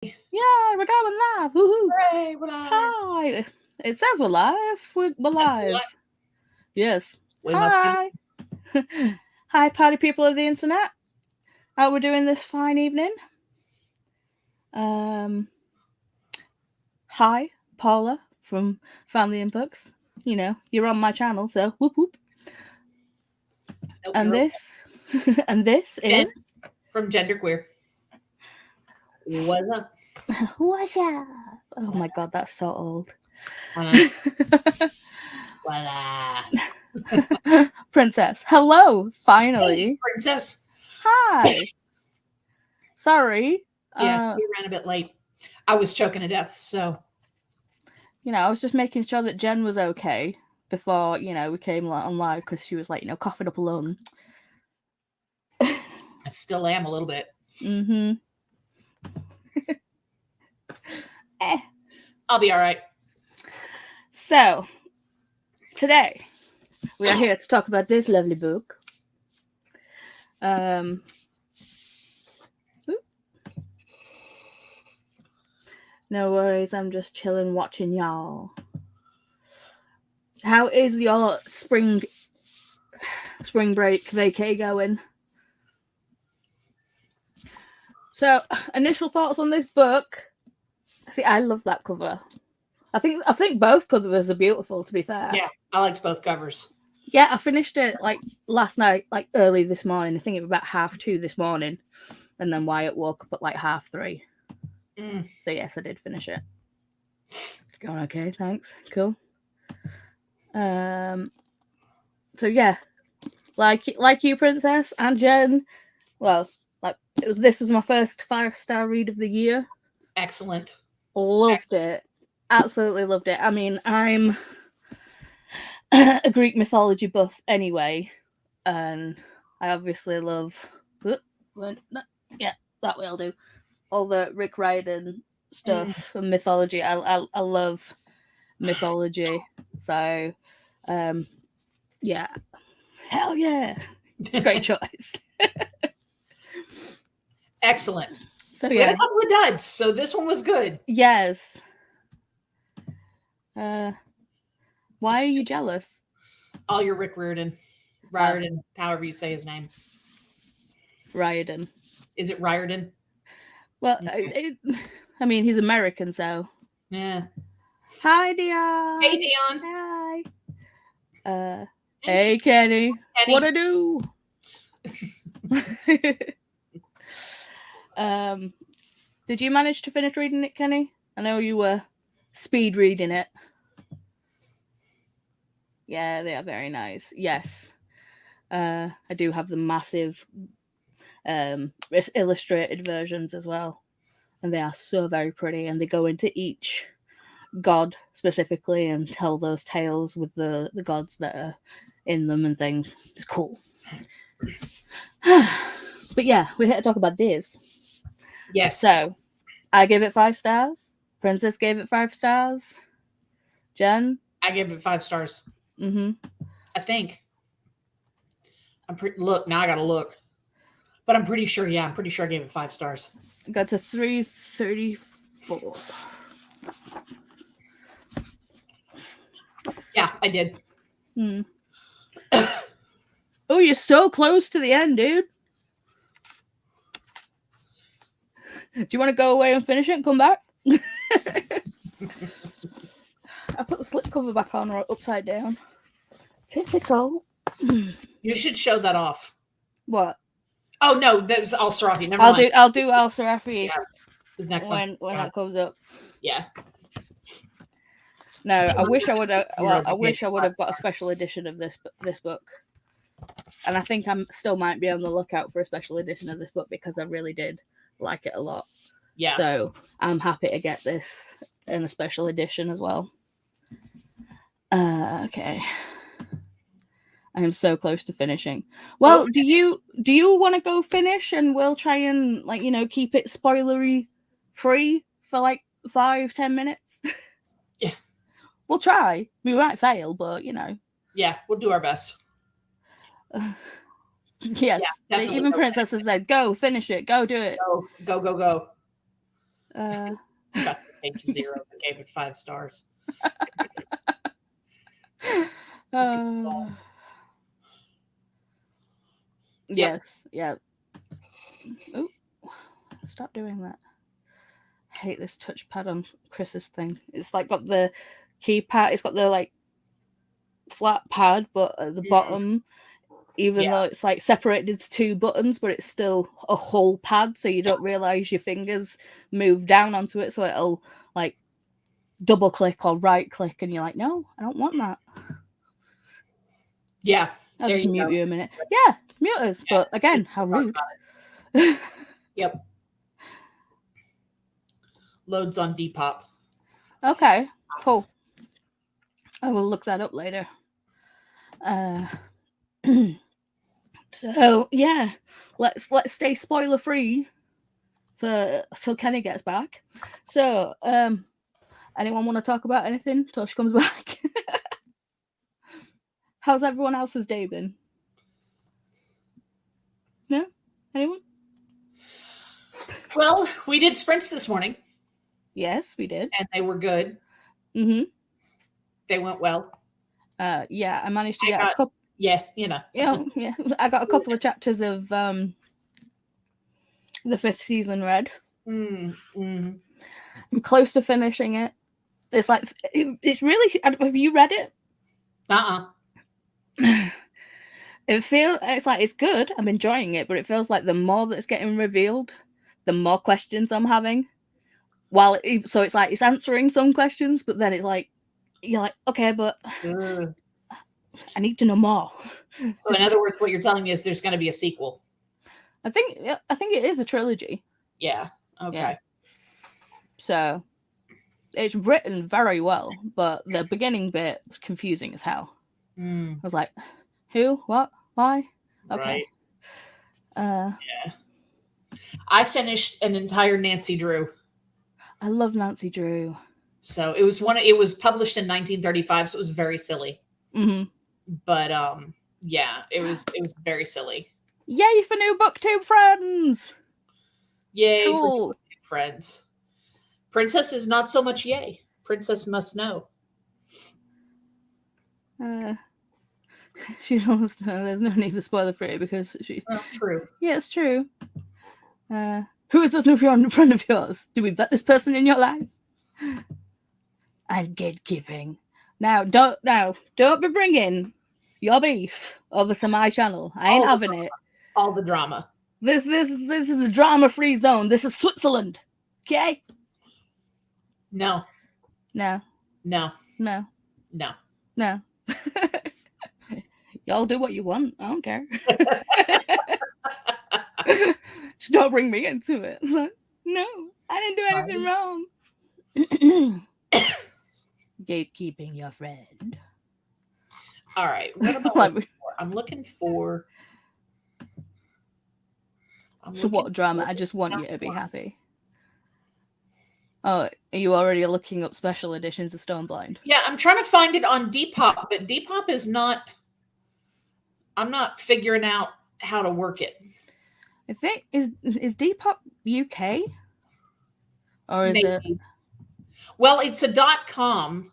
Yeah, we're going live. Woohoo! Hooray, we're live. Hi. It says we're live. We're live. Yes. We must be. Hi. Hi, party people of the internet. How we're doing this fine evening. Hi, Paula from Family and Books. You know, you're on my channel, so whoop whoop. Nope, And this, and this Jen is from Genderqueer. What's up? What's up? Oh my god, that's so old. Voila. Princess, hello, finally. Hey, princess. Hi. Sorry. Yeah, we ran a bit late. I was choking to death, so. You know, I was just making sure that Jen was okay before, we came on live because she was like, coughing up a lung. I still am a little bit. Mm-hmm. I'll be all right. So, today, we are here to talk about this lovely book. No worries, I'm just chilling, watching y'all. How is your spring break vacay going? So, initial thoughts on this book. See, I love that cover. I think both covers are beautiful, to be fair. Yeah, I liked both covers. Yeah, I finished it like last night, like early this morning. I think it was about 2:30 this morning. And then Wyatt woke up at like 3:30. So yes, I did finish it. It's going okay, thanks. Cool. So yeah. Like you, Princess, and Jen. Well, this was my first 5-star read of the year. Excellent. Loved it. Absolutely loved it. I mean, I'm a Greek mythology buff anyway, and I obviously love. Yeah, that will do. All the Rick Riordan stuff and mythology. I love mythology. So, yeah, hell yeah, great choice. Excellent. So we had a couple of duds, so this one was good. Yes. Why are you jealous? Oh, you're Rick Riordan. However you say his name. Riordan. Is it Riordan? Well, I mean, he's American, so. Yeah. Hi, Dion. Hey, Dion. Hi. Hey, Kenny. What I do? Did you manage to finish reading it, Kenny? I know you were speed reading it. Yeah, they are very nice. Yes. I do have the massive illustrated versions as well. And they are so very pretty. And they go into each god specifically and tell those tales with the gods that are in them and things. It's cool. But yeah, we're here to talk about this. Yes. So, I gave it 5 stars. Princess gave it 5 stars. Jen? I gave it 5 stars. Mm-hmm. I think. Look, now I gotta look. But I'm pretty sure, I gave it 5 stars. I got to 334. Yeah, I did. Oh, you're so close to the end, dude. Do you want to go away and finish it and come back? I put the slipcover back on or upside down. Typical. You should show that off. What? Oh no, that was Al-Sirafi. Never mind. I'll do Al-Sirafi. Yeah, his next when that comes up. Yeah. No, I wish I would have. Well, I wish I would have got a special edition of this book, and I think I still might be on the lookout for a special edition of this book because I really did like it a lot. Yeah. So I'm happy to get this in a special edition as well. Okay. I am so close to finishing. Well, do you want to go finish and we'll try and keep it spoilery free for 5-10 minutes? Yeah. We'll try. We might fail, but Yeah, we'll do our best. Yes. Yeah, even Princess has said, go, finish it. Go do it. Go. Uh, Got to page 0 and gave it 5 stars. yes, yeah. Oh, stop doing that. I hate this touchpad on Chris's thing. It's like got the keypad. It's got the like flat pad, but at the bottom, even though it's like separated into 2 buttons, but it's still a whole pad, so you don't realize your fingers move down onto it, so it'll like double click or right click, and you're like, no, I don't want that. Yeah. I'll just mute you a minute. Yeah, it's mute us, but again, how rude. Yep. Loads on Depop. Okay, cool. I will look that up later. So yeah, let's stay spoiler free for till Kenny gets back. So anyone want to talk about anything till she comes back? How's everyone else's day been? No? Anyone? Well, we did sprints this morning. Yes, we did. And they were good. Mm-hmm. They went well. Yeah, I managed to get a couple. Yeah, you know. Yeah, I got a couple of chapters of the 5th season read. Mm-hmm. I'm close to finishing it. It's like it's really. Have you read it? It's like it's good. I'm enjoying it, but it feels like the more that's getting revealed, the more questions I'm having. So it's like it's answering some questions, but then it's like you're like, okay, but I need to know more. So in other words, what you're telling me is there's going to be a sequel. I think it is a trilogy. Yeah. Okay. Yeah. So it's written very well, but the beginning bit's confusing as hell. I was like, who? What? Why? Okay. Right. Yeah. I finished an entire Nancy Drew. I love Nancy Drew. So it was published in 1935, so it was very silly. Mm-hmm. But yeah, it was very silly. Yay for new Booktube friends! Yay for new Booktube friends. Princess is not so much yay. Princess must know. She's almost there's no need for spoiler free because she. Well, true. Yeah, it's true. Who is this new friend of yours? Do we vet this person in your life? I'm gatekeeping. Now, don't be bringing your beef over to my channel. I ain't having it. All the drama. This is a drama-free zone. This is Switzerland. Okay? No. No. No. No. No. No. Y'all do what you want. I don't care. Just don't bring me into it. No, I didn't do anything wrong. Gatekeeping your friend. All right. What about I'm looking for what drama? I just want you to be happy. Oh, are you already looking up special editions of Stoneblind? Yeah, I'm trying to find it on Depop, but Depop is not. I'm not figuring out how to work it. I think is Depop UK or is it? Well, it's a .com,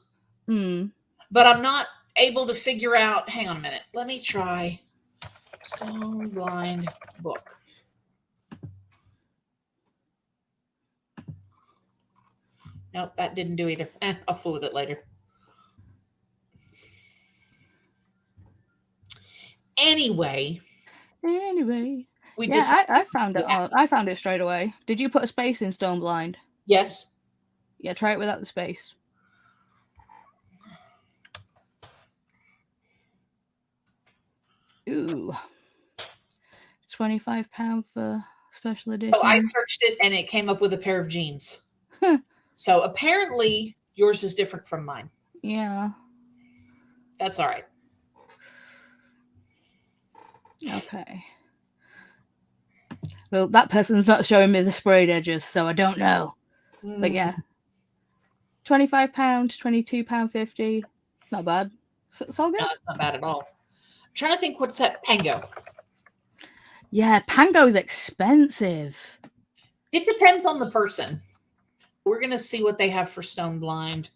but I'm not able to figure out. Hang on a minute. Let me try Stoneblind book. Nope, that didn't do either. I'll fool with it later. Anyway, I found it. I found it straight away. Did you put a space in Stoneblind? Yes. Yeah, try it without the space. Ooh, £25 for special edition. Oh, I searched it and it came up with a pair of jeans. So apparently yours is different from mine. Yeah. That's all right. Okay. Well, that person's not showing me the sprayed edges, so I don't know. But yeah. £25, £22.50. It's not bad. It's all good. No, it's not bad at all. I'm trying to think, what's that? Pango. Yeah, Pango's expensive. It depends on the person. We're going to see what they have for Stone Blind.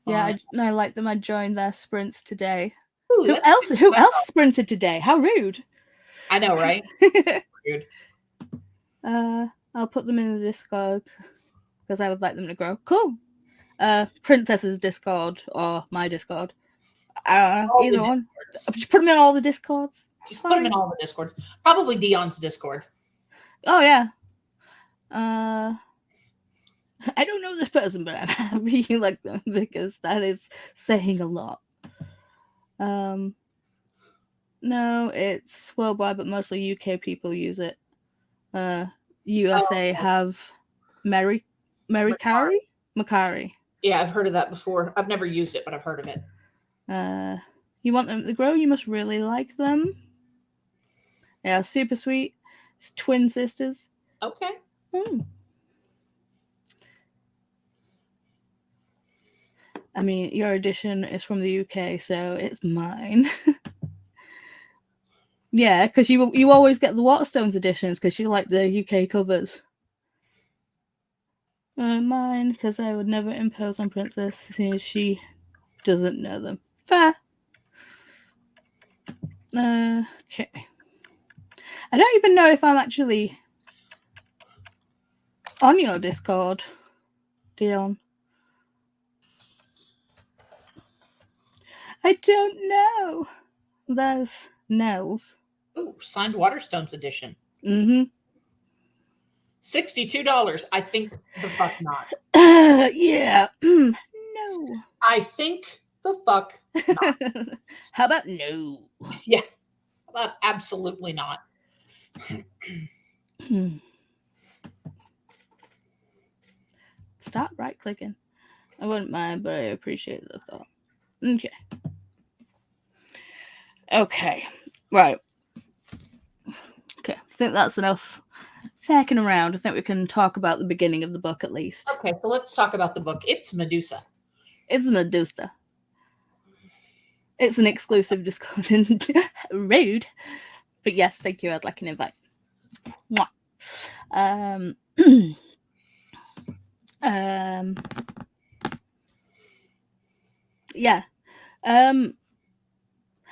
Yeah, I like them. I joined their sprints today. Ooh, Who else sprinted today? How rude. I know, right? Rude. I'll put them in the Discord because I would like them to grow. Cool. Princess's Discord or my Discord. Either one. Just put them in all the Discords. Just put them in all the Discords. Probably Dion's Discord. Oh, yeah. I don't know this person, but I'm happy you like them because that is saying a lot. No, it's worldwide, but mostly UK people use it. USA have Macari? Yeah, I've heard of that before. I've never used it, but I've heard of it. You want them to grow, you must really like them. Yeah, super sweet. It's twin sisters. Okay. I mean, your edition is from the UK, so it's mine. Yeah, because you always get the Waterstones editions because you like the UK covers. Mine, because I would never impose on Princess since she doesn't know them. Fair. Okay. I don't even know if I'm actually on your Discord, Dion. I don't know. There's Nels. Ooh, signed Waterstones edition. Mm-hmm. $62. I think the fuck not. Yeah. No. I think the fuck not. How about no? Yeah. How about absolutely not? Stop right clicking. I wouldn't mind, but I appreciate the thought. Okay. Okay. Right. Okay. I think that's enough facking around. I think we can talk about the beginning of the book at least. Okay, so let's talk about the book. It's Medusa. It's Medusa. It's an exclusive Discord. Rude. But yes, thank you. I'd like an invite. Mwah. Yeah.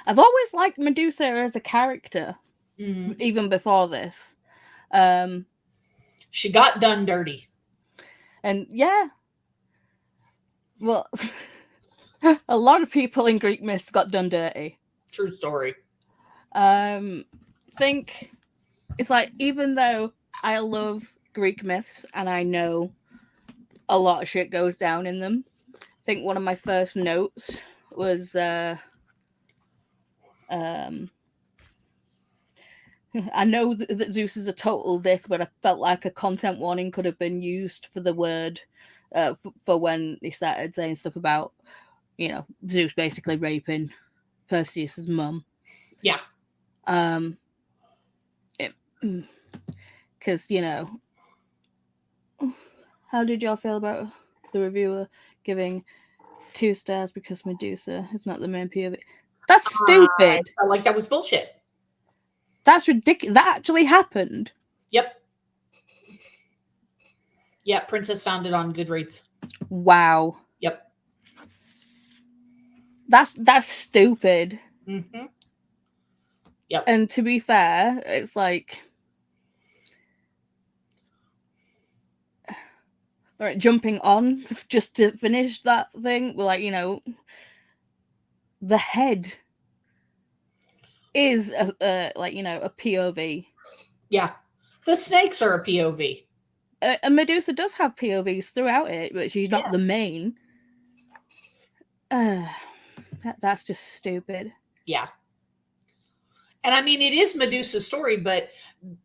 I've always liked Medusa as a character, even before this. She got done dirty. And yeah. Well, a lot of people in Greek myths got done dirty. True story. Think it's like, even though I love Greek myths and I know a lot of shit goes down in them, I think one of my first notes was I know that Zeus is a total dick, but I felt like a content warning could have been used for the word for when he started saying stuff about, Zeus basically raping Perseus's mum. Yeah. Because, how did y'all feel about the reviewer giving 2 stars because Medusa is not the main POV? That's stupid. Like, that was bullshit. That's ridiculous. That actually happened. Yep. Yeah, Princess found it on Goodreads. Wow. Yep. That's stupid. Mm-hmm. Yep. And to be fair, it's like, all right, jumping on just to finish that thing, like, the head is a POV. Yeah, the snakes are a POV. And Medusa does have POVs throughout it, but she's not the main. That's just stupid. Yeah. And I mean, it is Medusa's story, but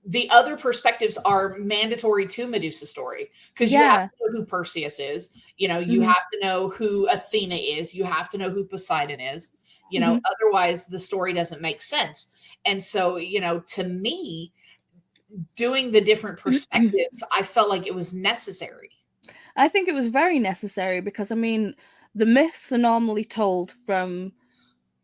the other perspectives are mandatory to Medusa's story, because you have to know who Perseus is. You have to know who Athena is. You have to know who Poseidon is. Otherwise the story doesn't make sense. And so, to me, doing the different perspectives, I felt like it was necessary. I think it was very necessary because, I mean, the myths are normally told from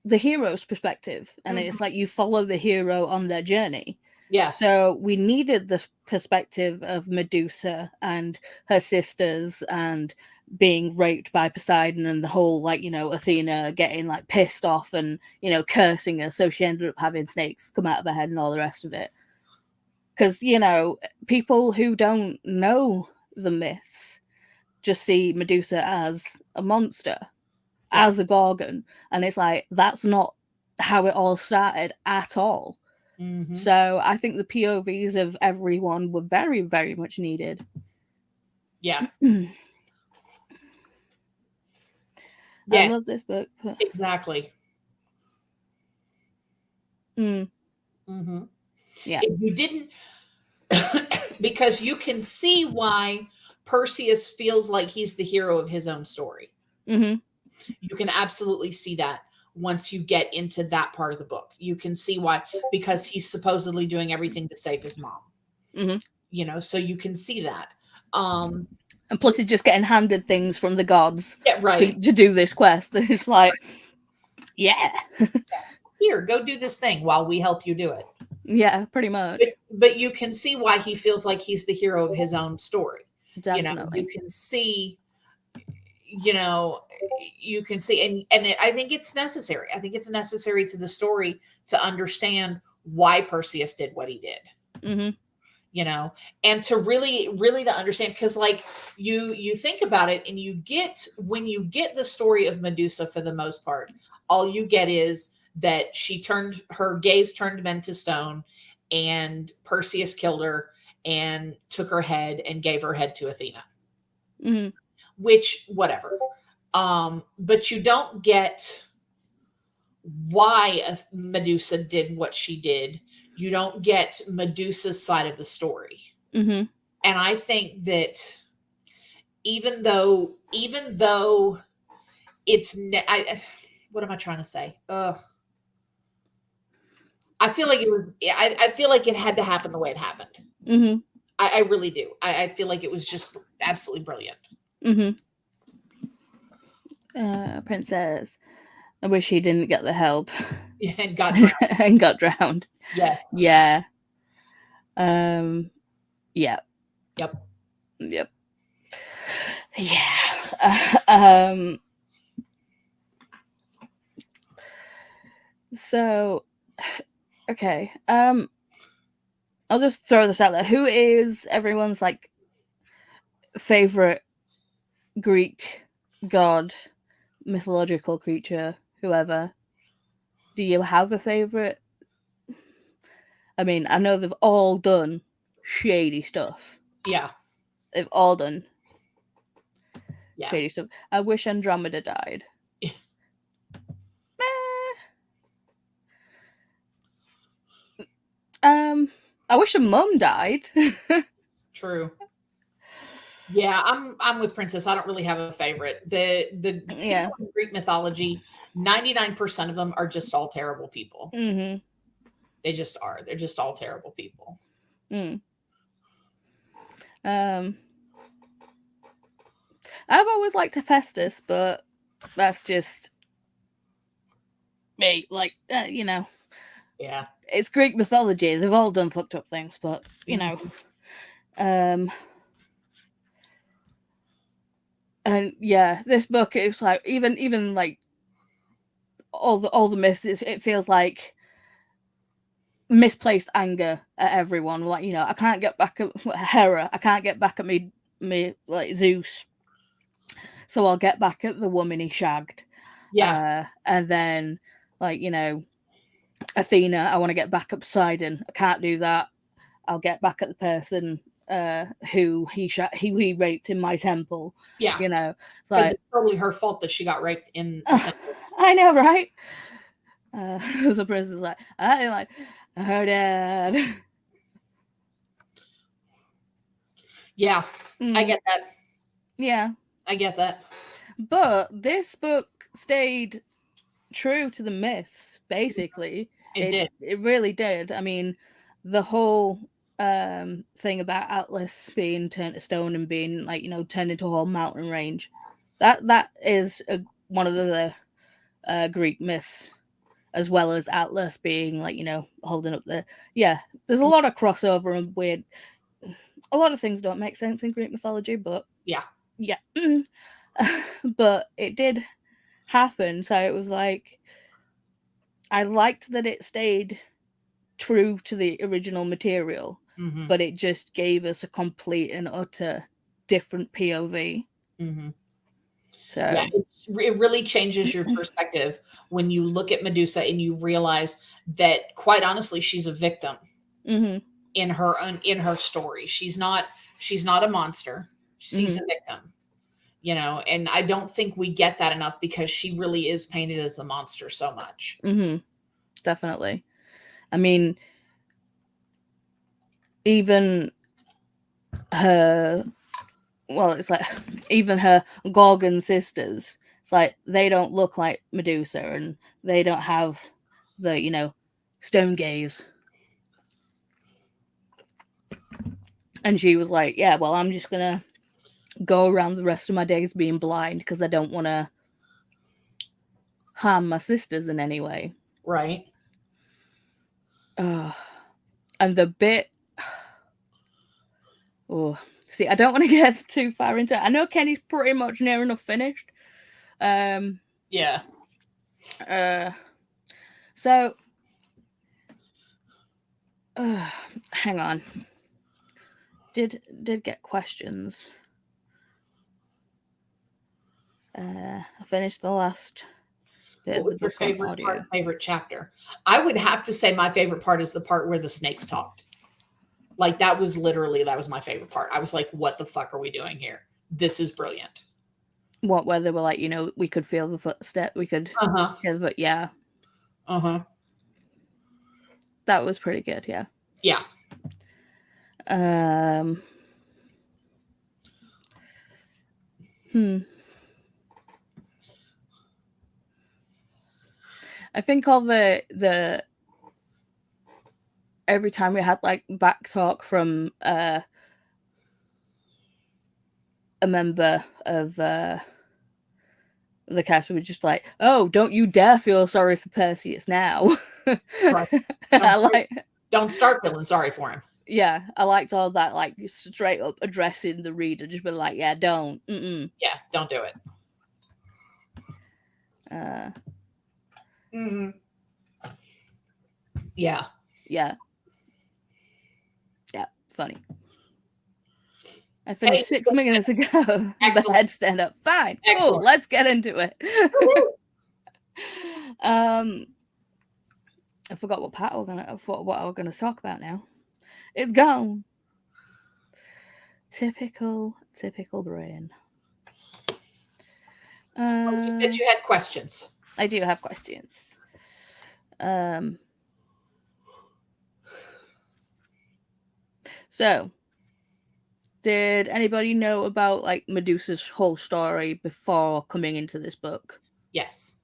the hero's perspective, and it's like you follow the hero on their journey. Yeah. So we needed the perspective of Medusa and her sisters and being raped by Poseidon and the whole, like, you know, Athena getting like pissed off and, you know, cursing her. So she ended up having snakes come out of her head and all the rest of it. Because, you know, people who don't know the myths just see Medusa as a monster, as a gorgon. And it's like, that's not how it all started at all. Mm-hmm. So I think the POVs of everyone were very, very much needed. Yeah. I Yes, love this book. exactly. Mm-hmm. Yeah. If you didn't, because you can see why Perseus feels like he's the hero of his own story. Mm-hmm. You can absolutely see that once you get into that part of the book. You can see why, because he's supposedly doing everything to save his mom. Mm-hmm. You know, so you can see that. And plus, he's just getting handed things from the gods Yeah, right. to do this quest. It's like, yeah. Here, go do this thing while we help you do it. Yeah, pretty much. But you can see why he feels like he's the hero of his own story. Definitely. You can see, you can see, and I think it's necessary. I think it's necessary to the story to understand why Perseus did what he did. Mm-hmm. And to really to understand, because like you think about it, and when you get the story of Medusa, for the most part, all you get is that her gaze turned men to stone, and Perseus killed her and took her head and gave her head to Athena. Mm-hmm. Which, whatever. But you don't get why Medusa did what she did. You don't get Medusa's side of the story. Mm-hmm. And I think that even though it's what am I trying to say? I feel like it was. I feel like it had to happen the way it happened. Mm-hmm. I really do. I feel like it was just absolutely brilliant. Mm-hmm. Princess, I wish he didn't get the help. Yeah, and got drowned. And got drowned. Yes. Yeah. Yeah. Yep. Yep. Yeah. So, okay. I'll just throw this out there. Who is everyone's like favorite Greek god, mythological creature, whoever? Do you have a favorite? I mean, I know they've all done shady stuff. Yeah. They've all done shady stuff. I wish Andromeda died. Yeah. I wish her mum died. True. Yeah, I'm with Princess. I don't really have a favorite. The people in Greek mythology, 99% of them are just all terrible people. Mm-hmm. They just are. They're just all terrible people. Mm. I've always liked Hephaestus, but that's just me. Like, Yeah. It's Greek mythology. They've all done fucked up things, but you know. And yeah, this book is like even like all the myths. It feels like misplaced anger at everyone. Like, you know, I can't get back at Hera. I can't get back at me like Zeus. So I'll get back at the woman he shagged. Yeah. And then, like, you know, Athena, I want to get back at Poseidon. I can't do that. I'll get back at the person who he raped in my temple. Yeah. You know, it's totally her fault that she got raped in the temple. I know, right? So Prince is like, I like her dad. Yeah, I get that. Yeah, I get that. But this book stayed true to the myths, basically. It did. It really did. I mean, the whole thing about Atlas being turned to stone and being, like, you know, turned into a whole mountain range. That is one of the Greek myths. as well as Atlas being like, holding up the, there's a lot of crossover and weird, a lot of things don't make sense in Greek mythology, but yeah, but it did happen. So it was like, I liked that it stayed true to the original material, but it just gave us a complete and utter different POV. So yeah, it really changes your perspective when you look at Medusa and you realize that, quite honestly, she's a victim in her story. She's not a monster. She's a victim, and I don't think we get that enough because she really is painted as a monster so much. Definitely. I mean, even her, well, it's like even her Gorgon sisters, it's like they don't look like Medusa and they don't have the, stone gaze. And she was like, yeah, well, I'm just gonna go around the rest of my days being blind because I don't want to harm my sisters in any way. Right. And the bit, see, I don't want to get too far into it. I know Kenny's pretty much near enough finished. Yeah. So, hang on. Did get questions. I finished the last bit What of the was your book on audio. favorite chapter? I would have to say my favorite part is the part where the snakes talked. Like that was my favorite part. I was like, what the fuck are we doing here? This is brilliant. What, where they were like, we could feel the footstep, we could hear the, yeah. That was pretty good, yeah. Yeah. I think all the every time we had like back talk from a member of the cast, we were just like, oh, don't you dare feel sorry for Perseus now. Right. Don't start feeling sorry for him. Yeah, I liked all that, like straight up addressing the reader, just be like, yeah, don't. Yeah, don't do it. Yeah. Yeah. Yeah, funny. I finished 6 minutes ago. The headstand up. Fine. Excellent. Cool. Let's get into it. I forgot what part what I was gonna talk about now. It's gone. Typical brain. You said you had questions. I do have questions. So, did anybody know about like Medusa's whole story before coming into this book? Yes.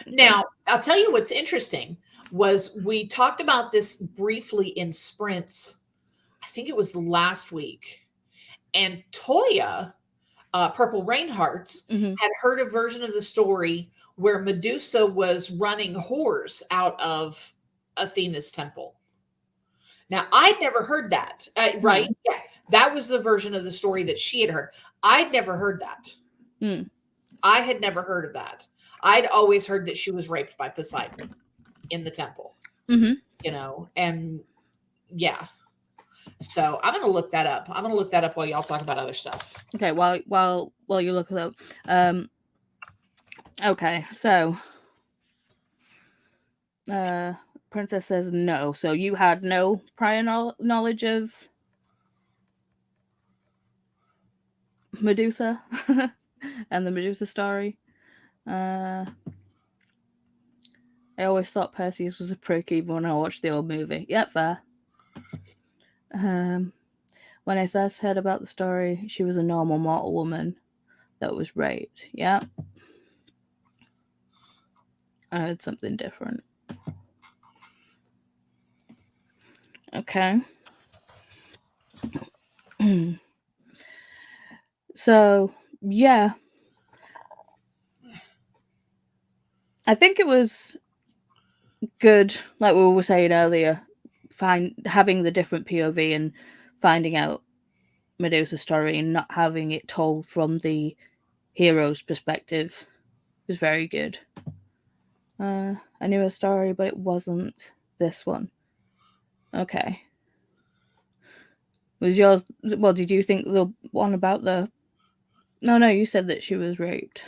Now, I'll tell you what's interesting was we talked about this briefly in sprints. I think it was last week. And Toya, Purple Rainhearts, had heard a version of the story where Medusa was running whores out of Athena's temple. Now, I'd never heard that, right? Yeah, that was the version of the story that she had heard. I'd never heard that. I had never heard of that. I'd always heard that she was raped by Poseidon in the temple, and yeah. So I'm going to look that up. I'm going to look that up while y'all talk about other stuff. Okay, while you look it up. Okay, so Princess says no. So you had no prior knowledge of Medusa and the Medusa story. I always thought Perseus was a prick even when I watched the old movie. Yep, fair. When I first heard about the story, she was a normal mortal woman that was raped. Yeah. I heard something different. Okay. So, yeah. I think it was good, like we were saying earlier, having the different POV and finding out Medusa's story and not having it told from the hero's perspective was very good. I knew a story, but it wasn't this one. Okay. Was yours? Well, did you think the one about the? No, you said that she was raped.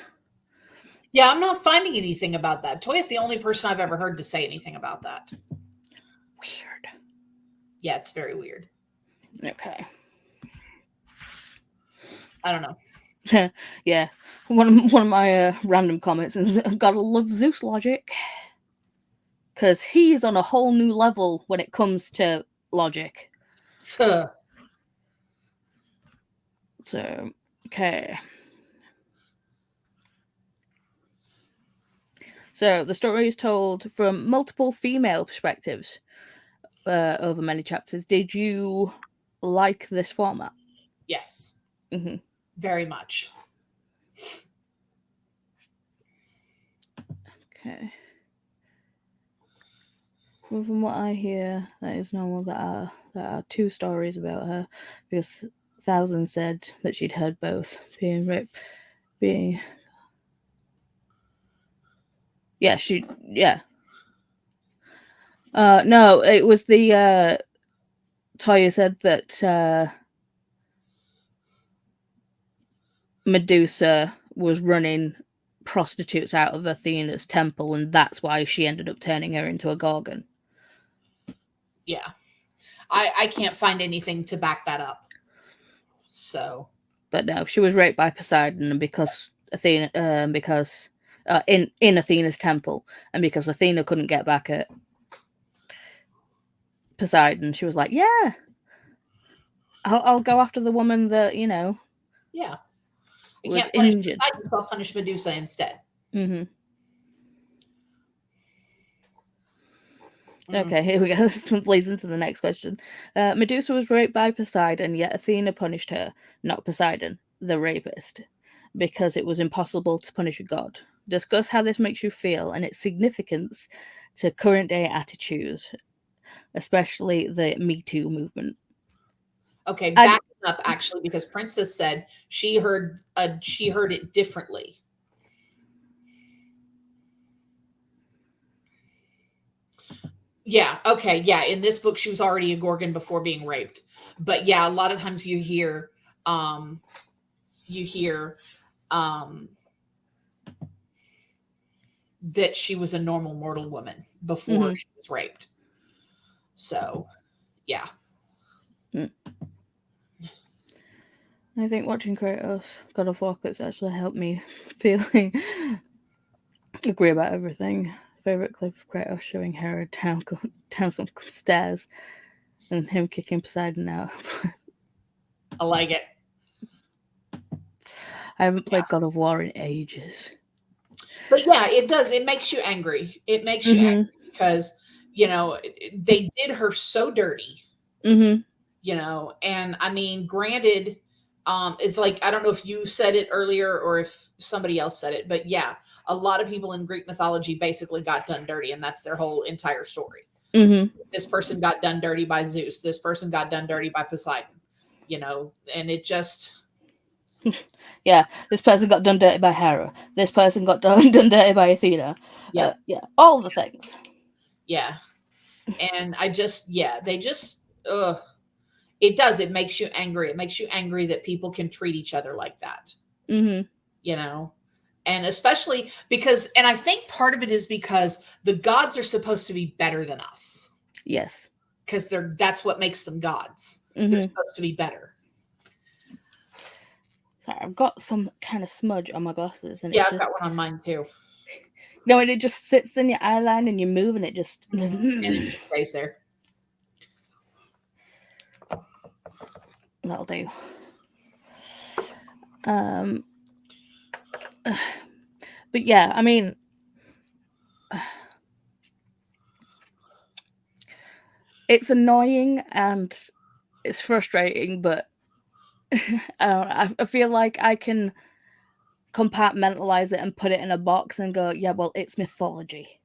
Yeah, I'm not finding anything about that. Toya's the only person I've ever heard to say anything about that. Weird. Yeah, it's very weird. Okay. I don't know. Yeah, one of my random comments is, "Gotta love Zeus logic," because he's on a whole new level when it comes to logic. So, okay. So the story is told from multiple female perspectives over many chapters. Did you like this format? Yes. Mm-hmm. Very much. Okay. Well, from what I hear, that is normal. There are two stories about her, because Thousand said that she'd heard both being raped, being. Yeah, no, it was the Toya said that Medusa was running prostitutes out of Athena's temple, and that's why she ended up turning her into a gorgon. Yeah. I can't find anything to back that up. So. But no, she was raped by Poseidon, and because Athena, in Athena's temple, and because Athena couldn't get back at Poseidon, she was like, "Yeah, I'll go after the woman that Yeah. I was can't punish injured." Poseidon, so I'll punish Medusa instead. Mm-hmm. Okay, here we go. This leads into the next question. Medusa was raped by Poseidon, yet Athena punished her, not Poseidon, the rapist, because it was impossible to punish a god. Discuss how this makes you feel and its significance to current day attitudes, especially the Me Too movement. Okay, back up actually, because Princess said she heard it differently. Yeah, okay, yeah, in this book she was already a gorgon before being raped. But yeah, a lot of times you hear that she was a normal mortal woman before she was raped. So, yeah. I think watching Kratos God of War clips actually helped me agree about everything. Favorite clip of Kratos showing Hera down some stairs and him kicking Poseidon out. I like it. I haven't played God of War in ages. But yeah, it does. It makes you angry. It makes you angry because, they did her so dirty. And I mean, granted, it's like, I don't know if you said it earlier or if somebody else said it, but yeah, a lot of people in Greek mythology basically got done dirty, and that's their whole entire story. This person got done dirty by Zeus. This person got done dirty by Poseidon, and it just. Yeah, this person got done dirty by Hera. This person got done dirty by Athena. Yeah, all the things. Yeah, and they just, it does. It makes you angry. It makes you angry that people can treat each other like that. And especially because, and I think part of it is because the gods are supposed to be better than us. Yes. Because that's what makes them gods. They're supposed to be better. Sorry, I've got some kind of smudge on my glasses. And I've got one on mine too. No, and it just sits in your eyeline and you move and it just... and it just stays there. That'll do. But yeah, I mean... It's annoying and it's frustrating, but I feel like I can compartmentalize it and put it in a box and go, yeah, well, it's mythology.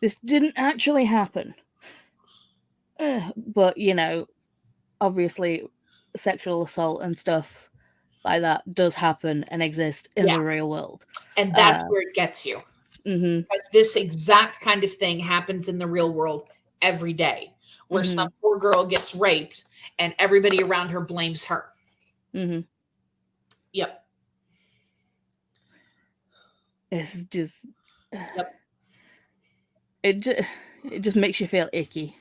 This didn't actually happen. But, you know, obviously sexual assault and stuff like that does happen and exist in the real world. And that's where it gets you. Because this exact kind of thing happens in the real world every day, where some poor girl gets raped and everybody around her blames her. Yep. It's just, it just makes you feel icky.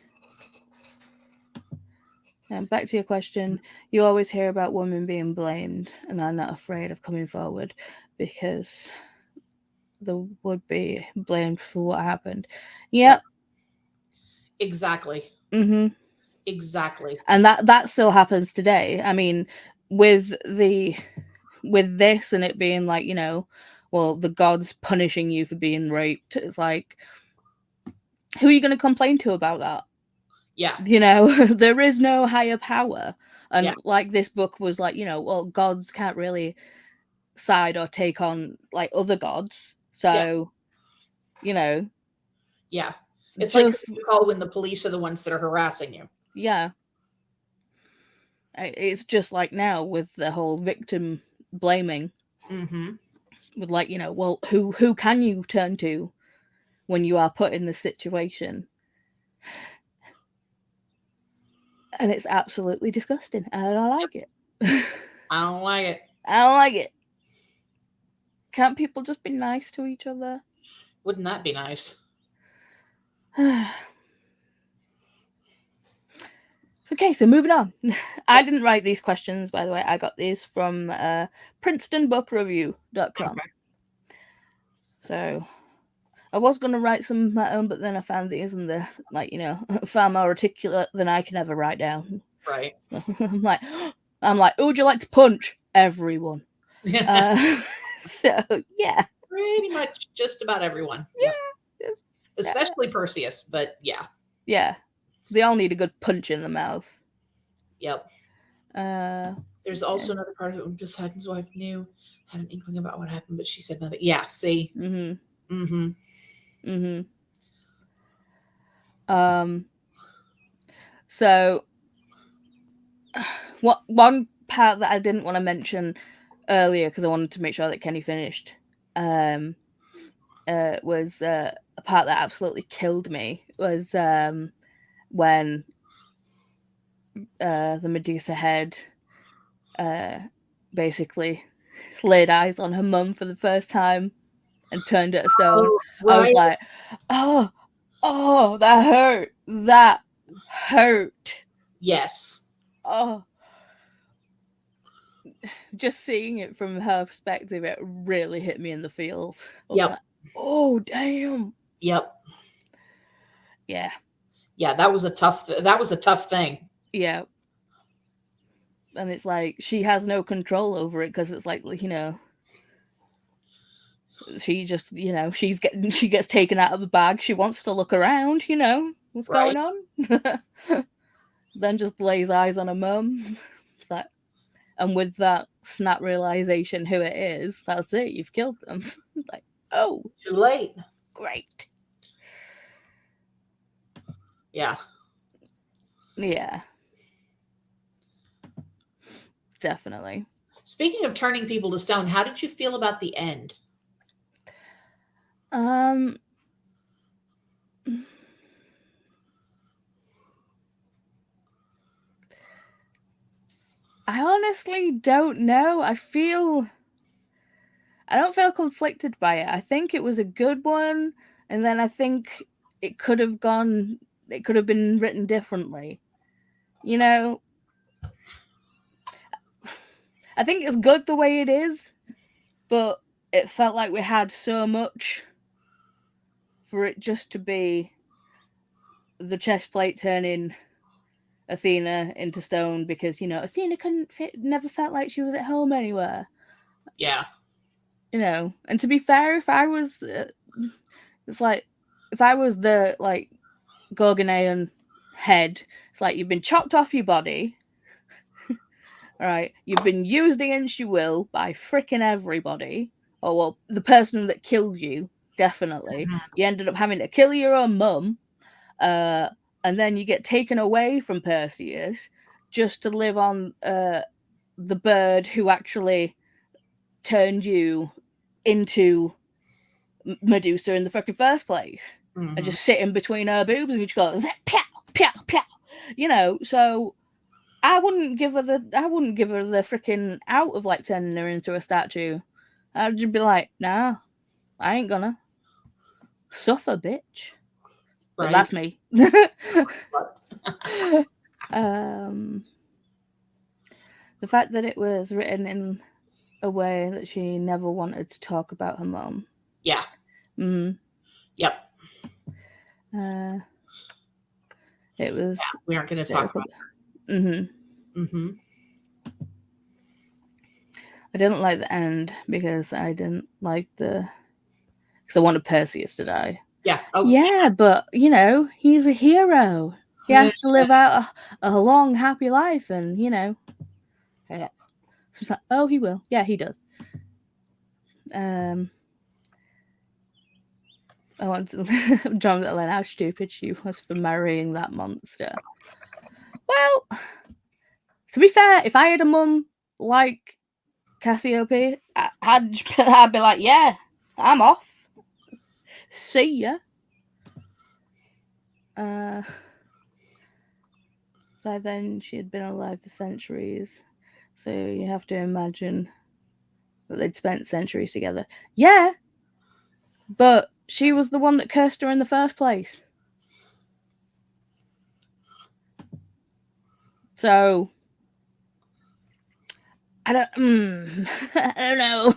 And back to your question, you always hear about women being blamed and are not afraid of coming forward because they would be blamed for what happened. Yep. Exactly. Exactly. And that still happens today. I mean, with this and it being like, you know, well, the gods punishing you for being raped, it's like, who are you going to complain to about that? Yeah. You know, there is no higher power. And like this book was like, you know, well, gods can't really side or take on like other gods. So, you know. Yeah. It's like who you call when the police are the ones that are harassing you. Yeah. It's just like now with the whole victim blaming. With like, you know, well, who can you turn to when you are put in this situation? And it's absolutely disgusting. And I don't like it. I don't like it. I don't like it. Can't people just be nice to each other? Wouldn't that be nice? Okay, so moving on. I didn't write these questions, by the way. I got these from PrincetonBookReview.com. Okay. So I was going to write some of my own, but then I found these and they're like, you know, far more articulate than I can ever write down. Right. I'm like, who would you like to punch? Everyone. So, yeah. Pretty much just about everyone. Yeah. Especially Perseus, but yeah. Yeah. They all need a good punch in the mouth. Yep. There's also another part of it when Poseidon's wife knew, had an inkling about what happened, but she said nothing. Yeah, see? So one part that I didn't want to mention earlier because I wanted to make sure that Kenny finished was a part that absolutely killed me was when the Medusa head basically laid eyes on her mum for the first time and turned at a stone. Right. I was like, oh, that hurt. That hurt. Yes. Oh. Just seeing it from her perspective, it really hit me in the feels. Yep. Like, oh, damn. Yep. Yeah. Yeah, that was a tough thing. Yeah. And it's like she has no control over it because it's like, you know, she just, you know, she gets taken out of the bag. She wants to look around, you know, what's going on. Then just lays eyes on her mum. It's like, and with that snap realization who it is, that's it. You've killed them. It's like, oh, too late. Great. Yeah. Yeah. Definitely. Speaking of turning people to stone, how did you feel about the end? I honestly don't know. I don't feel conflicted by it. I think it was a good one, and then I think it could have been written differently. You know, I think it's good the way it is, but it felt like we had so much for it just to be the chest plate turning Athena into stone because, you know, Athena never felt like she was at home anywhere. Yeah. You know, and to be fair, if I was, it's like, if I was the, like, Gorgonean head, it's like you've been chopped off your body, right? You've been used against your will by fricking everybody, or, well, the person that killed you, definitely. You ended up having to kill your own mum, and then you get taken away from Perseus just to live on the bird who actually turned you into Medusa in the fucking first place. And just sitting between her boobs and you just go, pow, pow, pow. You know, so I wouldn't give her the freaking out of like turning her into a statue. I'd just be like, nah, I ain't gonna suffer, bitch. But that's me. The fact that it was written in a way that she never wanted to talk about her mom. Yeah. Yep. It was. Yeah, we aren't going to talk about her. I didn't like the end because I didn't like because I wanted Perseus to die. Yeah. Oh, yeah, but you know, he's a hero. He has to live out a long, happy life, and you know, she's like, oh, he will. Yeah, he does. I want to John Ellen how stupid she was for marrying that monster. Well, to be fair, if I had a mum like Cassiope, I'd be like, yeah, I'm off. See ya. By then, she had been alive for centuries, so you have to imagine that they'd spent centuries together. Yeah, but she was the one that cursed her in the first place. So I don't know.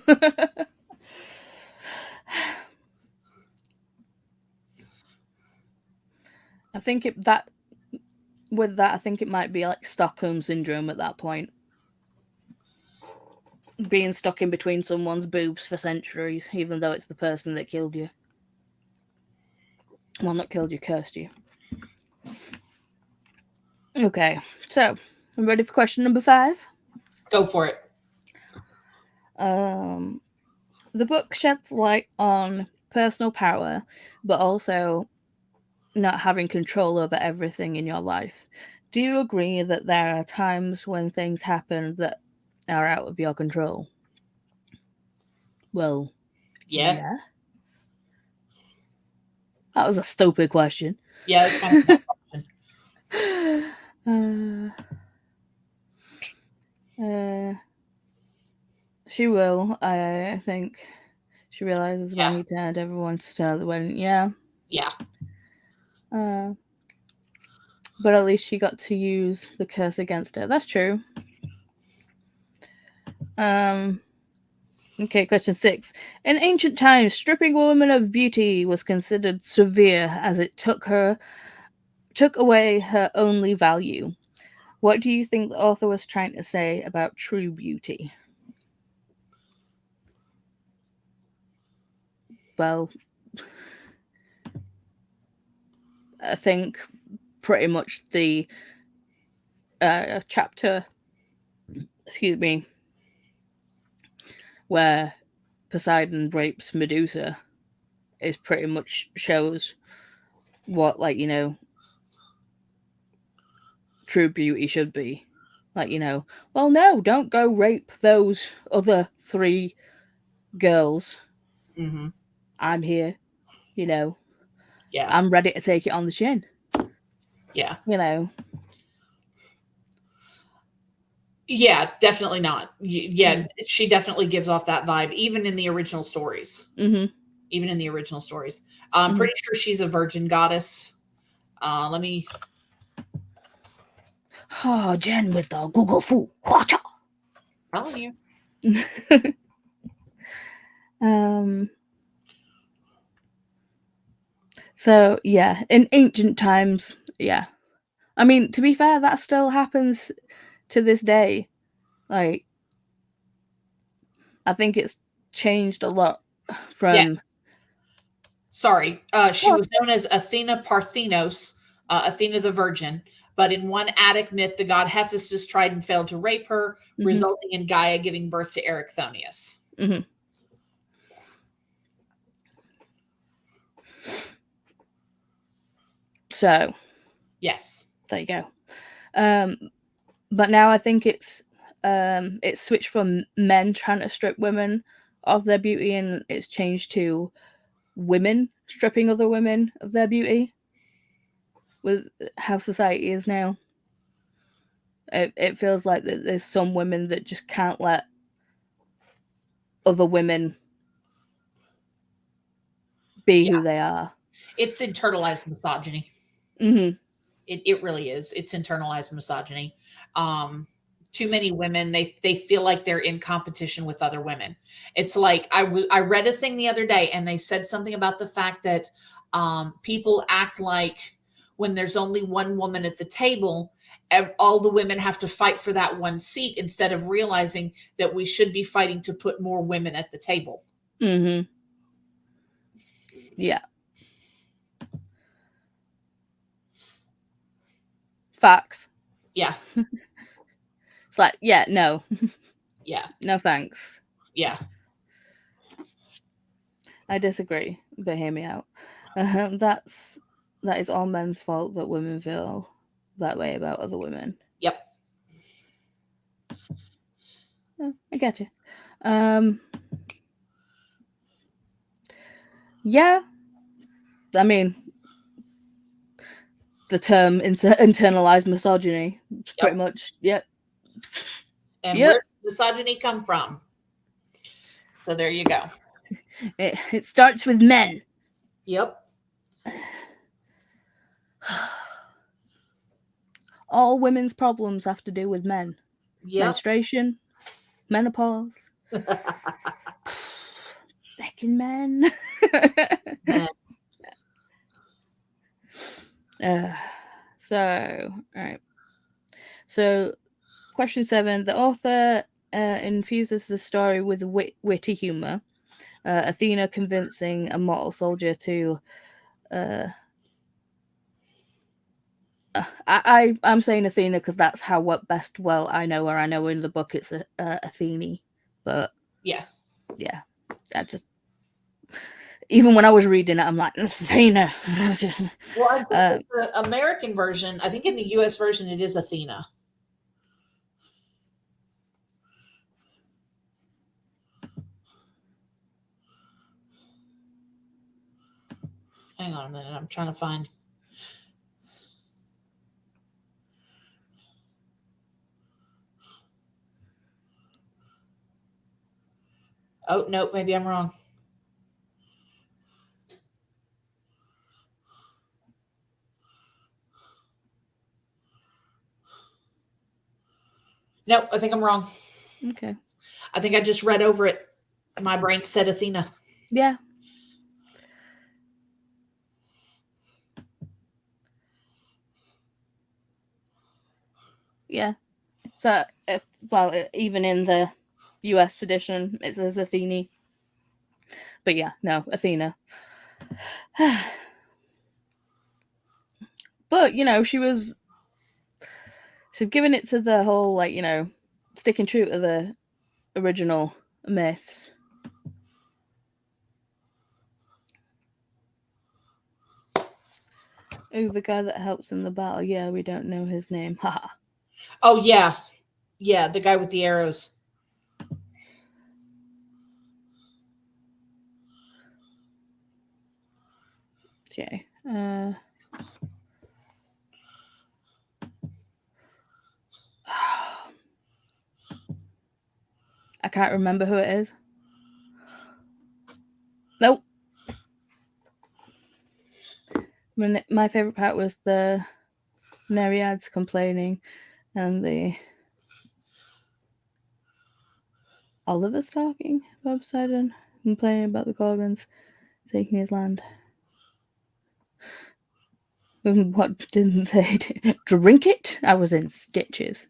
I think I think it might be like Stockholm syndrome at that point. Being stuck in between someone's boobs for centuries, even though it's the person that killed you. One that killed you cursed you. Okay, so I'm ready for question number 5. Go for it. The book sheds light on personal power, but also not having control over everything in your life. Do you agree that there are times when things happen that are out of your control? Well, yeah. That was a stupid question. Yeah, that's kind of a question. She will, I think. She realizes when he turned everyone to start the wedding. Yeah. Yeah. But at least she got to use the curse against her. That's true. Okay, question 6. In ancient times, stripping a woman of beauty was considered severe as it took away her only value. What do you think the author was trying to say about true beauty? Well, I think pretty much the chapter, where Poseidon rapes Medusa is pretty much shows what, like, you know, true beauty should be. Like, you know, well, no, don't go rape those other 3 girls. I'm here, you know. Yeah. I'm ready to take it on the chin. Yeah. You know. Yeah, definitely not. Yeah, she definitely gives off that vibe, even in the original stories. Even in the original stories. I'm pretty sure she's a virgin goddess. Let me... Oh, Jen with the Google Fu. Telling you. So, yeah, in ancient times, yeah. I mean, to be fair, that still happens to this day. Like, I think it's changed a lot from... Yes. Sorry. She was known as Athena Parthenos, Athena the Virgin. But in one Attic myth, the god Hephaestus tried and failed to rape her, resulting in Gaia giving birth to Erichthonius. So, yes. there you go. But now I think it's switched from men trying to strip women of their beauty, and it's changed to women stripping other women of their beauty. With how society is now, it feels like that there's some women that just can't let other women be who they are. It's internalized misogyny. Mm-hmm. It really is. It's internalized misogyny. Too many women, they feel like they're in competition with other women. It's like I read a thing the other day, and they said something about the fact that people act like when there's only one woman at the table, all the women have to fight for that one seat, instead of realizing that we should be fighting to put more women at the table. Mm-hmm. Yeah. Facts. Yeah. It's like, yeah, no. Yeah. No thanks. Yeah. I disagree, but hear me out. That is all men's fault that women feel that way about other women. Yep. I get you. Yeah. I mean, the term internalized misogyny. It's pretty much, yep. And where does misogyny come from? So there you go. It starts with men. Yep. All women's problems have to do with men. Yep. Menstruation, menopause. Second men. So, all right. So, question 7. The author infuses the story with witty humor. Athena convincing a mortal soldier to... I'm saying Athena because that's how I know her. I know in the book it's Athene. But... Yeah. I just... Even when I was reading it, I'm like, Athena. Well, I think the American version, I think in the US version, it is Athena. Hang on a minute. I'm trying to find. Oh, no, maybe I'm wrong. Nope, I think I'm wrong. Okay. I think I just read over it. My brain said Athena. Yeah. Yeah. So, even in the US edition, it says Athene. But yeah, no, Athena. But, she's giving it to the whole, sticking true to the original myths. Oh, the guy that helps in the battle. Yeah, we don't know his name. Haha. Oh, yeah. Yeah, the guy with the arrows. Okay. I can't remember who it is. Nope. My favorite part was the Nereids complaining and the Oliver's talking about Poseidon, complaining about the Gorgons taking his land. And what didn't they do? Drink it? I was in stitches.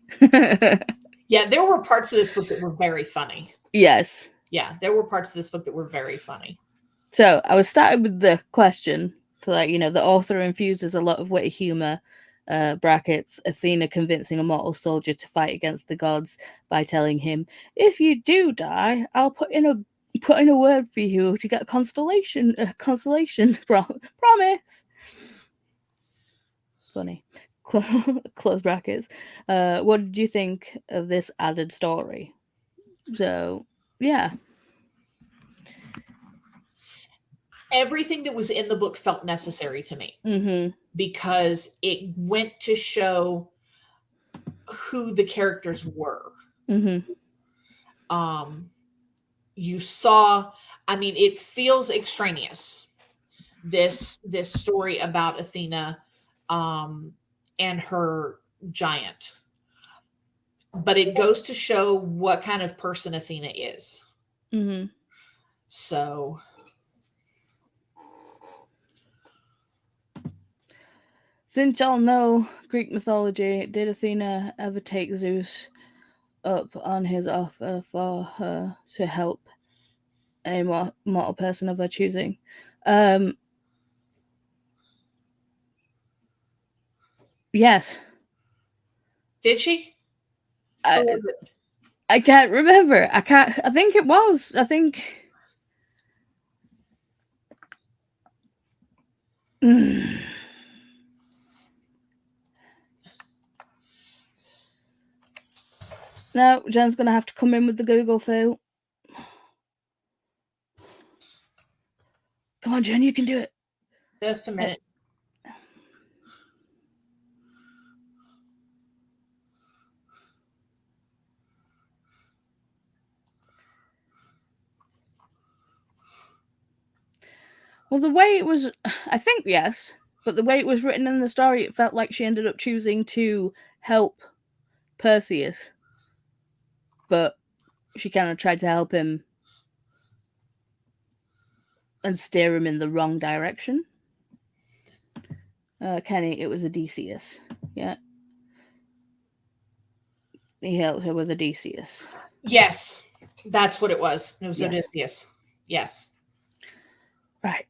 Yeah, there were parts of this book that were very funny. Yes. Yeah, there were parts of this book that were very funny. So I was started with the question, the author infuses a lot of witty humor, brackets, Athena convincing a mortal soldier to fight against the gods by telling him, if you do die, I'll put in a word for you to get a constellation promise. Funny. Close brackets. What did you think of this added story? So, yeah. Everything that was in the book felt necessary to me Mm-hmm. because it went to show who the characters were. Mm-hmm. You saw, I mean, it feels extraneous. This story about Athena and her giant, but it goes to show what kind of person Athena is. Mm-hmm. So Since y'all know Greek mythology, did Athena ever take Zeus up on his offer for her to help a mortal person of her choosing? Yes. did she? Or I, was it? I can't remember. I think it was. I think. No, Jen's gonna have to come in with the Google foo. Come on, Jen, you can do it. Just a minute. Well, the way it was, I think yes, but the way it was written in the story, it felt like she ended up choosing to help Perseus, but she kind of tried to help him and steer him in the wrong direction. Kenny, it was Odysseus. Yeah. He helped her with Odysseus. Yes, that's what it was. It was Yes. Odysseus. Yes. Right.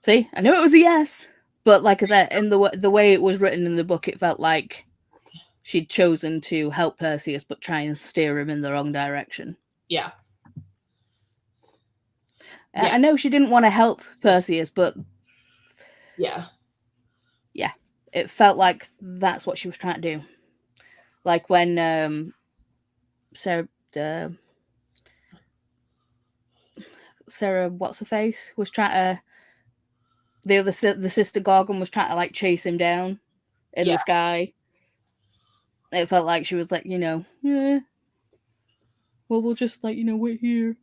See, I knew it was a yes, but like I said, in the way it was written in the book, it felt like she'd chosen to help Perseus, but try and steer him in the wrong direction. Yeah. Yeah. I know she didn't want to help Perseus, but yeah, it felt like that's what she was trying to do. Like when Sarah, Sarah, what's her face, was trying to the sister Gorgon was trying to like chase him down in the sky. It felt like she was like, yeah, well, we'll just like wait here.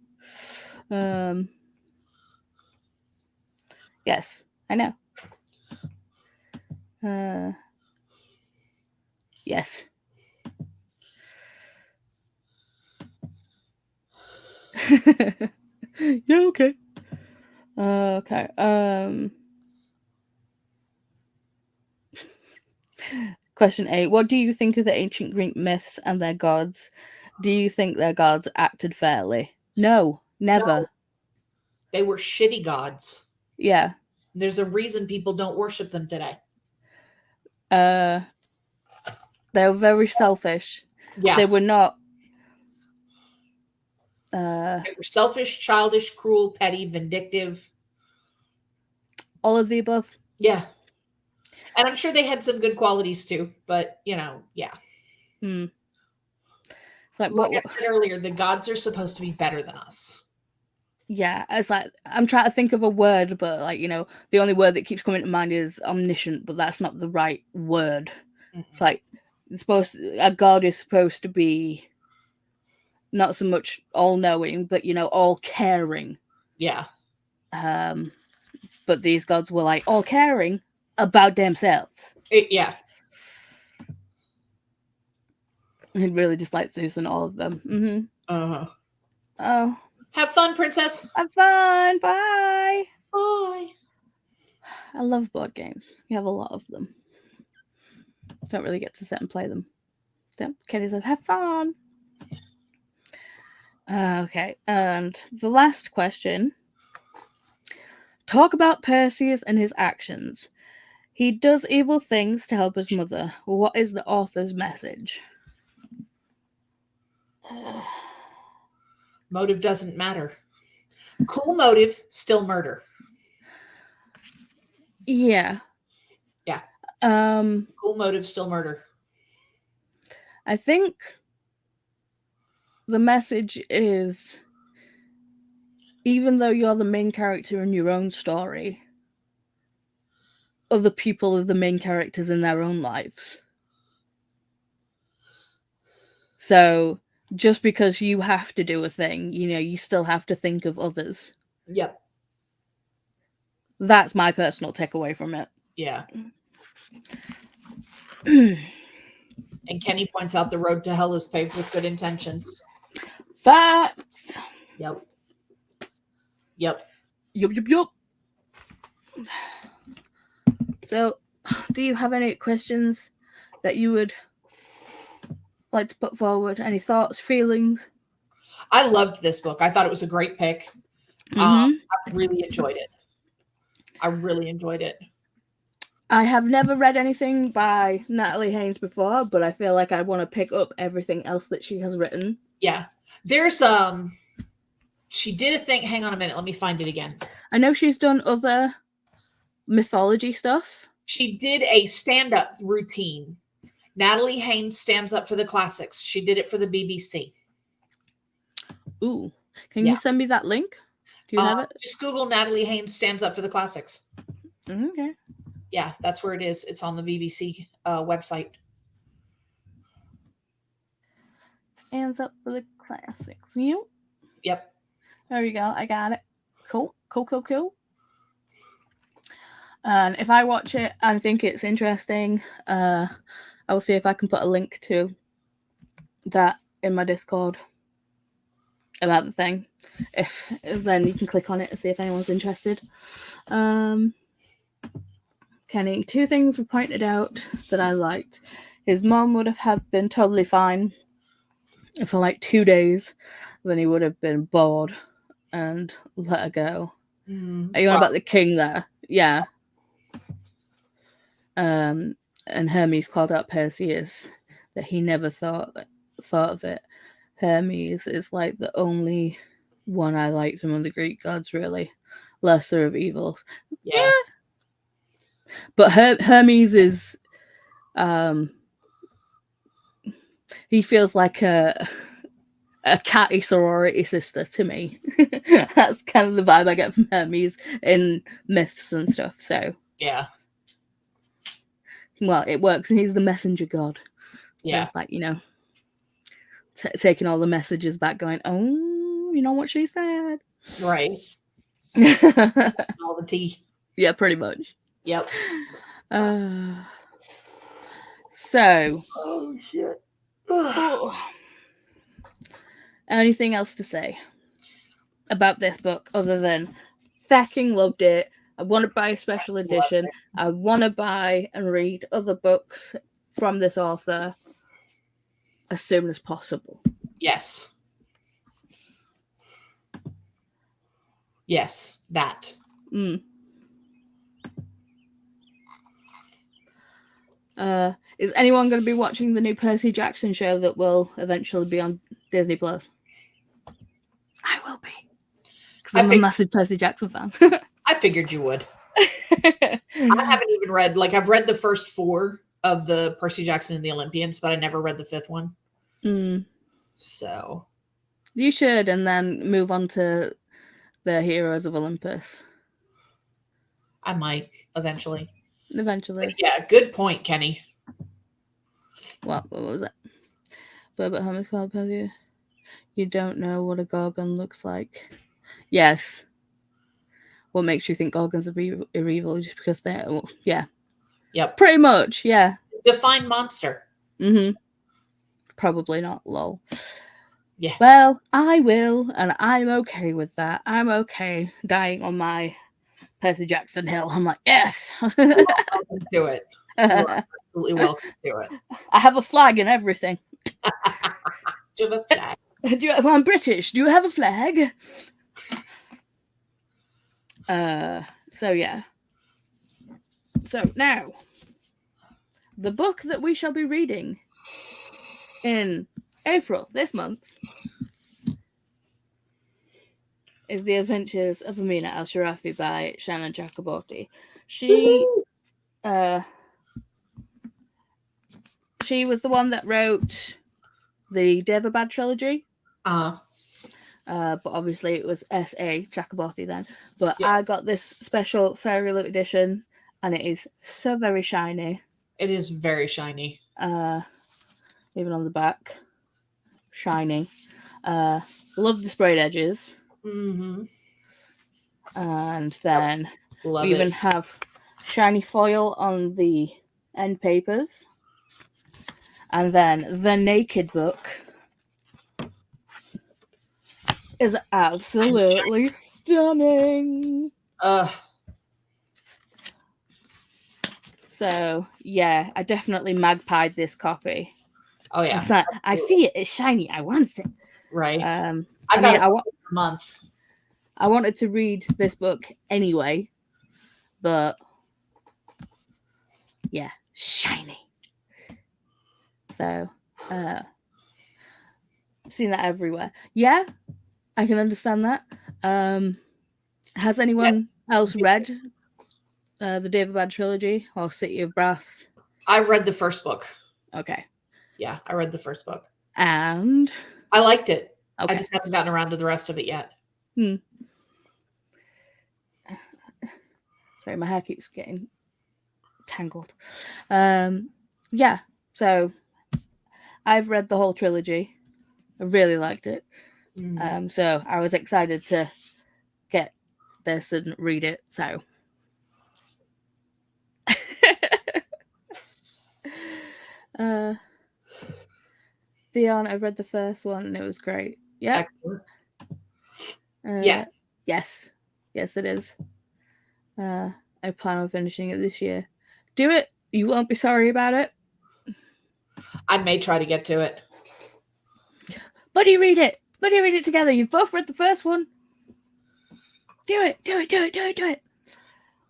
Yes, I know. Yes. Yeah, okay. Okay. Question 8. What do you think of the ancient Greek myths and their gods? Do you think their gods acted fairly? No, never. No, they were shitty gods. Yeah. There's a reason people don't worship them today. They were very selfish. Yeah. They were not. They were selfish, childish, cruel, petty, vindictive. All of the above. Yeah. And I'm sure they had some good qualities too, but yeah. It's like I said earlier, the gods are supposed to be better than us. Yeah, it's like I'm trying to think of a word, but like the only word that keeps coming to mind is omniscient, but that's not the right word. It's like a god is supposed to be not so much all knowing, but all caring. Yeah. But these gods were like all caring about themselves. Yeah. He really just liked Zeus and all of them. Uh-huh. Oh. Have fun, princess. Have fun. Bye. Bye. I love board games. You have a lot of them. Don't really get to sit and play them. So Katie says, have fun. Okay, and the last question. Talk about Perseus and his actions. He does evil things to help his mother. What is the author's message? Motive doesn't matter. Cool motive, still murder. Yeah. Yeah. Um, Cool motive, still murder. I think the message is, even though you're the main character in your own story, other people are the main characters in their own lives. So just because you have to do a thing, you still have to think of others. Yep. That's my personal takeaway from it. Yeah. And Kenny points out the road to hell is paved with good intentions. Facts. Yep. Yep. Yup. So, do you have any questions that you would like to put forward? Any thoughts, feelings? I loved this book. I thought it was a great pick. I really enjoyed it. I have never read anything by Natalie Haynes before, but I feel like I want to pick up everything else that she has written. Yeah. There's she did a thing. Hang on a minute, let me find it again. I know she's done other mythology stuff. She did a stand-up routine. Natalie Haynes stands up for the classics. She did it for the BBC. Ooh. Can you send me that link? Do you have it? Just Google Natalie Haynes stands up for the classics. Okay. Yeah, that's where it is. It's on the BBC website. Stands up for the classics. You? Yep. There you go. I got it. Cool. And if I watch it and think it's interesting, I will see if I can put a link to that in my Discord about the thing. If then you can click on it and see if anyone's interested. Kenny, 2 things were pointed out that I liked. His mom would have been totally fine for like 2 days, then he would have been bored and let her go. Are you on about the king there? Yeah. And Hermes called out Perseus that he never thought of it. Hermes is like the only one I liked among the Greek gods, really. Lesser of evils. Yeah. But Hermes is he feels like a catty sorority sister to me. That's kind of the vibe I get from Hermes in myths and stuff. So yeah, well, it works, and he's the messenger god. Yeah, so it's like taking all the messages back, going, "Oh, you know what she said." Right. All the tea. Yeah, pretty much. Yep. So. Oh shit. Anything else to say about this book other than fucking loved it? I want to buy a special edition. I want to buy and read other books from this author as soon as possible. Yes. Yes, that. Is anyone going to be watching the new Percy Jackson show that will eventually be on Disney Plus? I will be, because I'm a massive Percy Jackson fan. I figured you would. I haven't even read, I've read the first 4 of the Percy Jackson and the Olympians, but I never read the 5th one. So you should, and then move on to the Heroes of Olympus. I might eventually. But yeah, good point, Kenny. What was it? But Hermes called Percy. You don't know what a Gorgon looks like. Yes. What makes you think Gorgons are evil just because they're... Well, yeah. Yep. Pretty much, yeah. Define monster. Probably not, lol. Yeah. Well, I will, and I'm okay with that. I'm okay dying on my Percy Jackson hill. I'm like, yes! Welcome to it. You are absolutely welcome to it. I have a flag and everything. Do you have a flag? I'm British. Do you have a flag? So yeah. So now, the book that we shall be reading in April this month is The Adventures of Amina Al-Sirafi by Shannon Chakraborty. She she was the one that wrote the David trilogy. But obviously it was S.A. Chakraborty then. But I got this special Fairy Loot edition, and it is so very shiny. It is very shiny. Even on the back, shiny. Love the sprayed edges. Mm-hmm. And then we even have shiny foil on the end papers. And then the naked book is absolutely stunning. So, yeah, I definitely magpied this copy. Oh, yeah. It's not, I see it, it's shiny, I want it. Right. I got it a month. I wanted to read this book anyway, but yeah, shiny. So, I've seen that everywhere. Yeah, I can understand that. Has anyone else read the David trilogy or City of Brass? I read the first book. Okay. Yeah, I read the first book. And? I liked it. Okay. I just haven't gotten around to the rest of it yet. Sorry, my hair keeps getting tangled. Yeah, so I've read the whole trilogy. I really liked it. So I was excited to get this and read it. So Dion, I've read the first one and it was great. Yeah. Excellent. Yes. Yes, it is. I plan on finishing it this year. Do it. You won't be sorry about it. I may try to get to it. Buddy, read it. Buddy, read it together. You've both read the first one. Do it.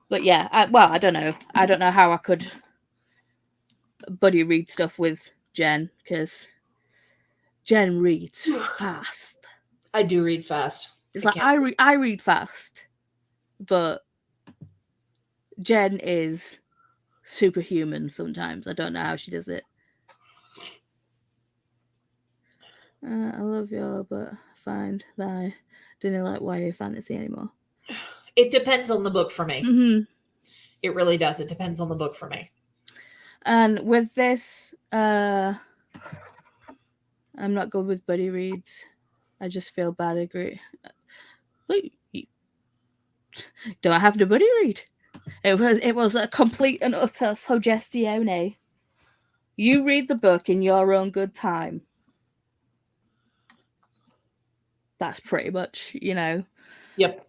But yeah, I don't know. I don't know how I could buddy read stuff with Jen, because Jen reads fast. I do read fast. It's like I read fast, but Jen is superhuman sometimes. I don't know how she does it. I love you, but I find that I didn't like YA fantasy anymore. It depends on the book for me. Mm-hmm. It really does. It depends on the book for me. And with this, I'm not good with buddy reads. I just feel bad. Agree. Do I have to buddy read? It was a complete and utter suggestione. You read the book in your own good time. That's pretty much, Yep.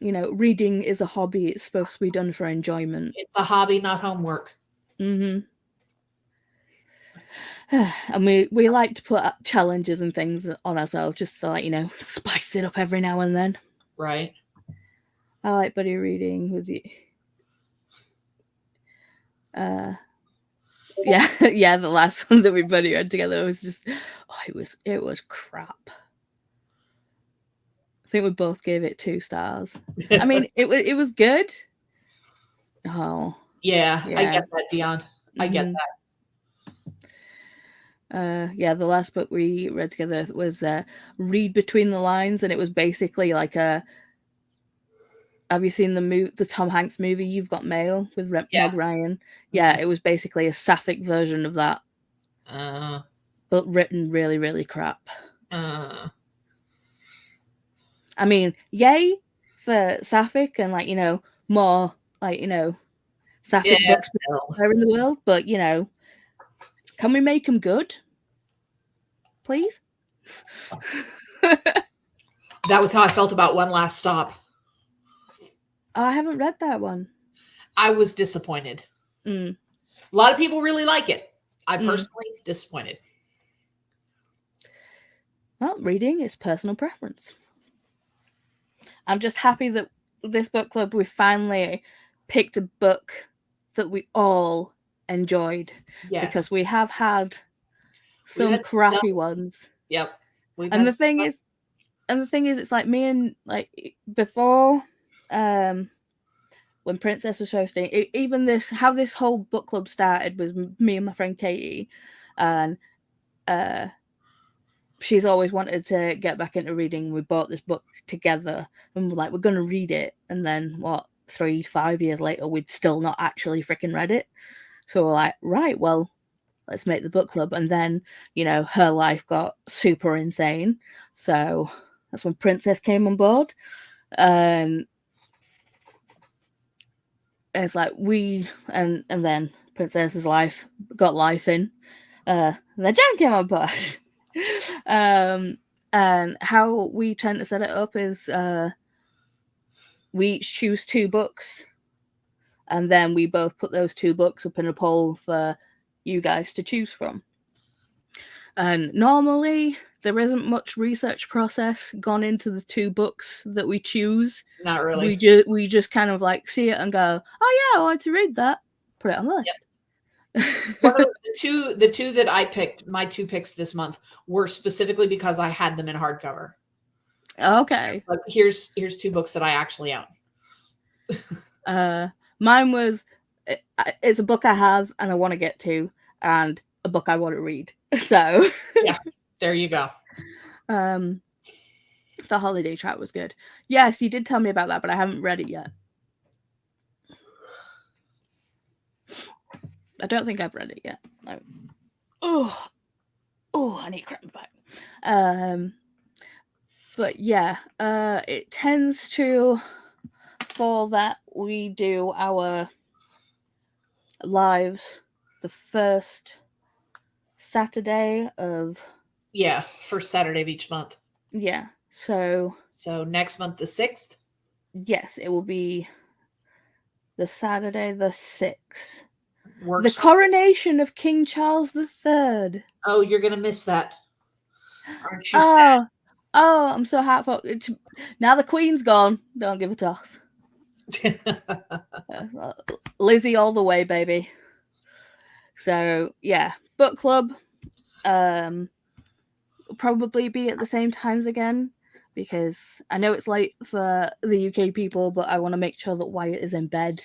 Reading is a hobby. It's supposed to be done for enjoyment. It's a hobby, not homework. Mm-hmm. And we like to put challenges and things on ourselves just to, spice it up every now and then. Right. I like buddy reading with you. Yeah, the last one that we buddy read together was just, it was crap. I think we both gave it 2 stars. I mean, it was good. Oh. Yeah. I get that, Dion. I get that. The last book we read together was Read Between the Lines, and it was basically like a. Have you seen the Tom Hanks movie You've Got Mail with Meg Ryan? Yeah, it was basically a sapphic version of that, but written really, really crap. I mean, yay for sapphic and more sapphic books there in the world, but can we make them good, please? That was how I felt about One Last Stop. Oh, I haven't read that one. I was disappointed. A lot of people really like it. I personally disappointed. Well, reading is personal preference. I'm just happy that this book club, we finally picked a book that we all enjoyed. Yes. Because we have had some crappy ones. Yep. And the thing is, it's like me and before when Princess was hosting, even how this whole book club started was me and my friend Katie, and she's always wanted to get back into reading. We bought this book together, and we're like, we're going to read it. And then 3-5 years later, we'd still not actually freaking read it. So we're like, right, well, let's make the book club. And then, her life got super insane. So that's when Princess came on board. And it's like and then Princess's life got life in. And then Jan came on board. And how we tend to set it up is we each choose 2 books, and then we both put those 2 books up in a poll for you guys to choose from. And normally there isn't much research process gone into the 2 books that we choose. Not really. We just kind of like see it and go, oh yeah, I want to read that. Put it on the list. Yep. One of the two that I picked, my 2 picks this month, were specifically because I had them in hardcover. Okay. Like here's 2 books that I actually own. Mine was, it's a book I have and I want to get to, and a book I want to read. So yeah, there you go. The Holiday Trap was good. Yes, you did tell me about that, but I haven't read it yet. I don't think I've read it yet. No. Oh, I need to crack my back. But yeah, it tends to fall that we do our lives the first Saturday of... Yeah, first Saturday of each month. Yeah, so next month, the 6th? Yes, it will be the Saturday the 6th. The coronation of King Charles III. Oh, you're going to miss that. Aren't you sad? Oh, I'm so heartfelt. Now the Queen's gone. Don't give a toss. Lizzie all the way, baby. So, yeah. Book club. Will probably be at the same times again, because I know it's late for the UK people, but I want to make sure that Wyatt is in bed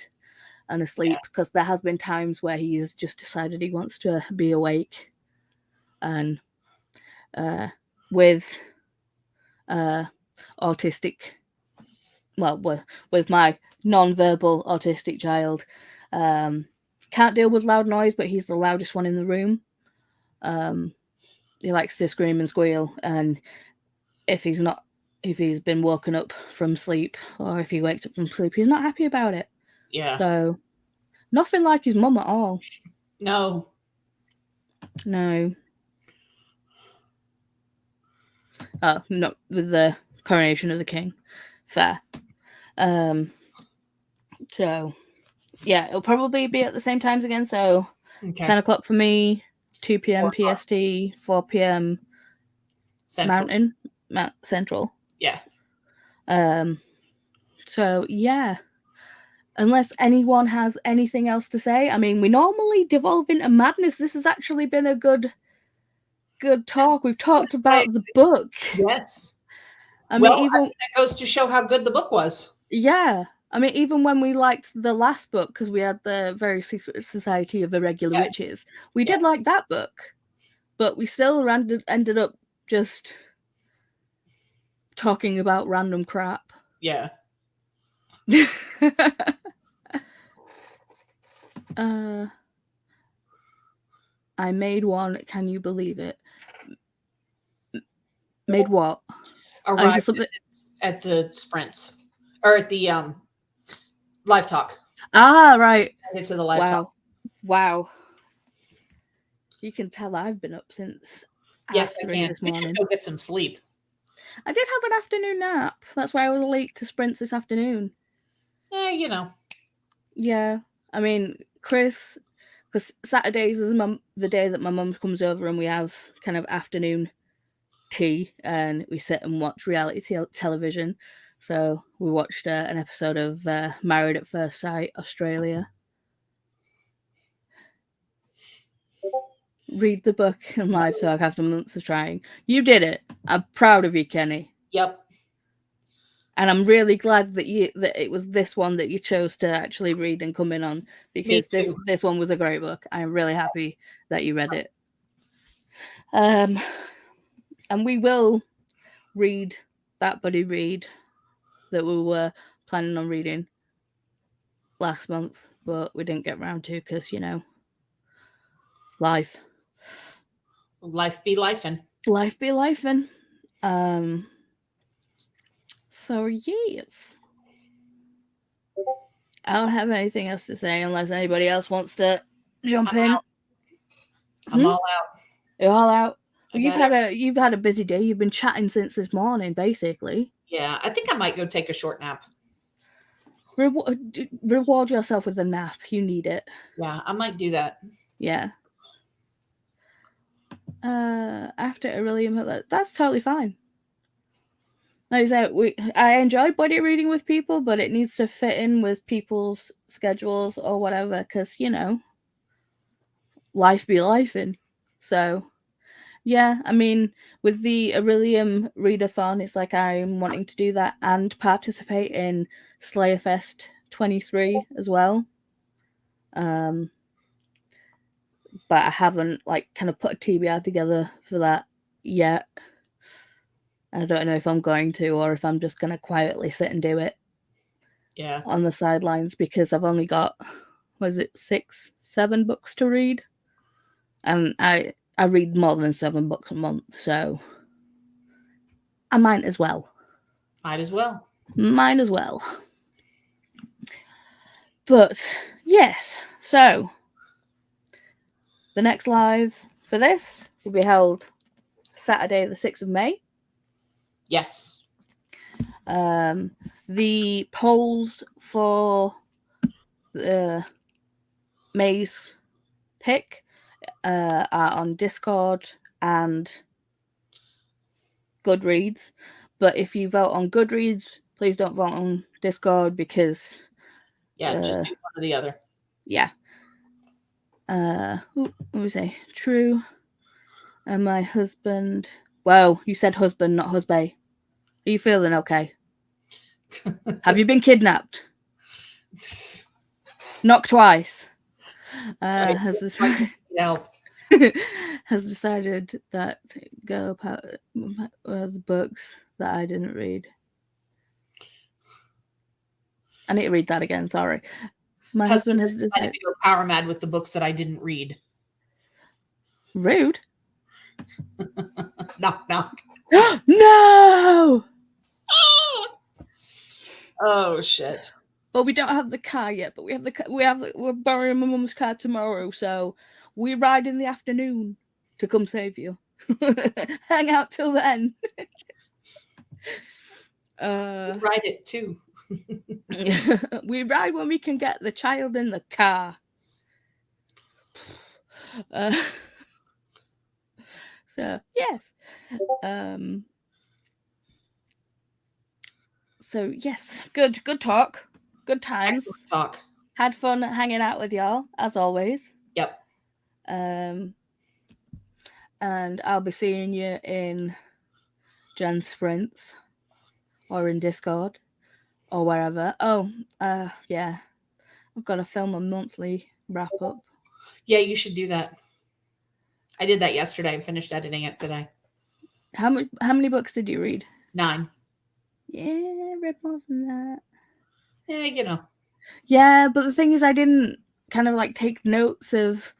and asleep, because there has been times where he's just decided he wants to be awake. And with autistic, with my non-verbal autistic child, can't deal with loud noise, but he's the loudest one in the room. He likes to scream and squeal, and if he's been woken up from sleep, or if he wakes up from sleep, he's not happy about it. Yeah. So nothing like his mum at all. No. Oh, not with the coronation of the king. Fair. So yeah, it'll probably be at the same times again. So 10 o'clock for me, 2 p.m. PST, 4 p.m. Central. Central. Yeah. So yeah. Unless anyone has anything else to say. I mean, we normally devolve into madness. This has actually been a good talk. We've talked about the book. Yes. I mean, that goes to show how good the book was. Yeah. I mean, even when we liked the last book, because we had the Very Secret Society of Irregular Witches, we did like that book, but we still ended up just talking about random crap. Yeah. I made one. Can you believe it? Made what? Arrived at the sprints, or at the live talk. Ah, right. Into the live talk. Wow. You can tell I've been up since. Yes, I can. This morning. You should go get some sleep. I did have an afternoon nap. That's why I was late to sprints this afternoon. Yeah, Yeah. I mean, Chris, because Saturdays is the day that my mum comes over and we have kind of afternoon tea and we sit and watch reality television. So we watched an episode of Married at First Sight Australia. Read the book and live talk after months of trying. You did it. I'm proud of you, Kenny. Yep. And I'm really glad that it was this one that you chose to actually read and come in on, because this one was a great book. I'm really happy that you read it. And we will read that buddy read that we were planning on reading last month, but we didn't get around to because, life. Life be lifing. Life be lifing. So, yes. I don't have anything else to say unless anybody else wants to jump in. I'm all out. You're all out. Well, you've had a busy day. You've been chatting since this morning, basically. Yeah, I think I might go take a short nap. Reward yourself with a nap. You need it. Yeah, I might do that. Yeah. After Aurelium, that's totally fine. Like I said, I enjoy buddy reading with people, but it needs to fit in with people's schedules or whatever, because, life be lifing. So, yeah, I mean, with the Aurelium Readathon, it's like I'm wanting to do that and participate in Slayerfest 23 as well. But I haven't, kind of put a TBR together for that yet. I don't know if I'm going to, or if I'm just going to quietly sit and do it. Yeah. On the sidelines, because I've only got, 6, 7 books to read? And I read more than 7 books a month, so I might as well. Might as well. But, yes, so the next live for this will be held Saturday the 6th of May. Yes. The polls for May's pick are on Discord and Goodreads. But if you vote on Goodreads, please don't vote on Discord, because... Yeah, just do one or the other. Yeah. What was I say? True. And my husband... Well, you said husband, not husband. Are you feeling okay? Have you been kidnapped? Knock twice. Has decided that Girl Power the books that I didn't read. I need to read that again, sorry. My husband has decided to go power mad with the books that I didn't read. Rude. Knock, knock. No! Oh, shit. Well, we don't have the car yet, but we're borrowing my mum's car tomorrow, so we ride in the afternoon to come save you. Hang out till then. Ride it too. We ride when we can get the child in the car. So yes. So yes, good talk, good times. Excellent talk. Had fun hanging out with y'all as always. Yep. And I'll be seeing you in Gen Sprints or in Discord or wherever. Yeah, I've got to film a monthly wrap up. Yeah, you should do that. I did that yesterday and finished editing it today. How many books did you read? 9. Yeah, read more than that. Yeah, Yeah, but the thing is, I didn't kind of take notes of...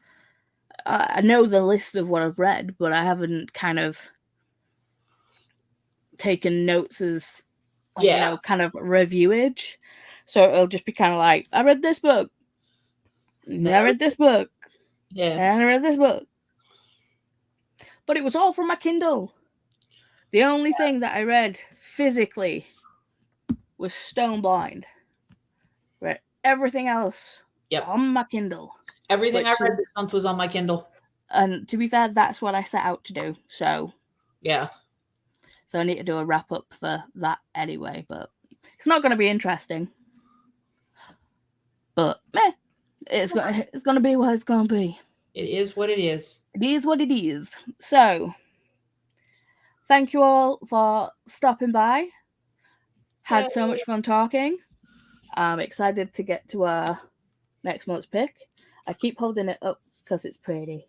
I know the list of what I've read, but I haven't kind of taken notes as, kind of reviewage. So it'll just be kind of I read this book. No. I read this book. Yeah. And I read this book. But it was all from my Kindle. The only thing that I read physically was Stone Blind. Read everything else on my Kindle. Everything I read this month was on my Kindle. And to be fair, that's what I set out to do. So yeah. So I need to do a wrap up for that anyway. But it's not going to be interesting. But it's going to be what it's going to be. It is what it is. It is what it is. So thank you all for stopping by. Had so much fun talking. I'm excited to get to our next month's pick. I keep holding it up because it's pretty.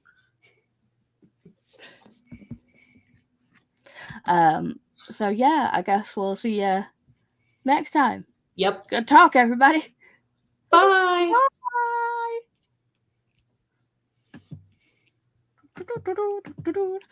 So yeah, I guess we'll see you next time. Yep. Good talk, everybody. Bye. Bye.